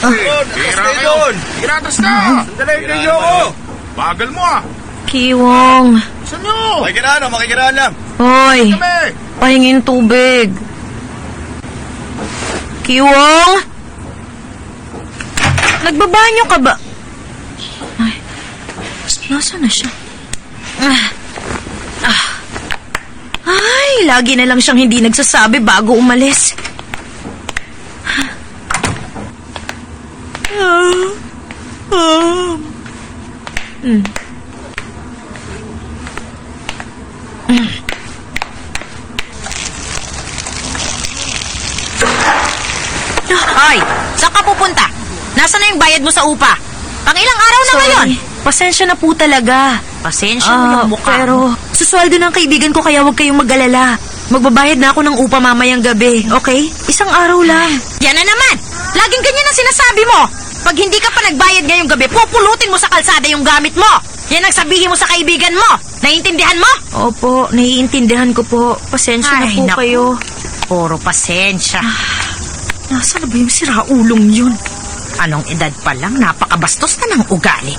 Tira kayo! Tiratas ka! Sandali, kayo ako! Bagal mo ah! Kiwong. Saan nyo? Makikiraan lang. Hoy, Kami! pahingin tubig. Kiwong? Nagbabanyo ka ba? Ay, nasaan na siya? Ay, lagi na lang siyang hindi nagsasabi bago umalis. Hoy, saan ka pupunta? Nasaan na yung bayad mo sa upa? Pangilang araw na ngayon? Pasensya na po talaga. Pasensya mo yung mukha Pero, mo. susweldo ng kaibigan ko kaya huwag kayong mag-alala. Magbabayad na ako ng upa mamayang gabi, okay? Isang araw lang. Yan na naman! Laging ganyan ang sinasabi mo! Pag hindi ka pa nagbayad ngayong gabi, pupulutin mo sa kalsada yung gamit mo! Yan ang sabihin mo sa kaibigan mo! Naiintindihan mo? Opo, naiintindihan ko po. Pasensya na po naku. kayo. Puro pasensya. Nasaan na ba yung siraulong yun? Anong edad pa lang, napakabastos na ng ugali.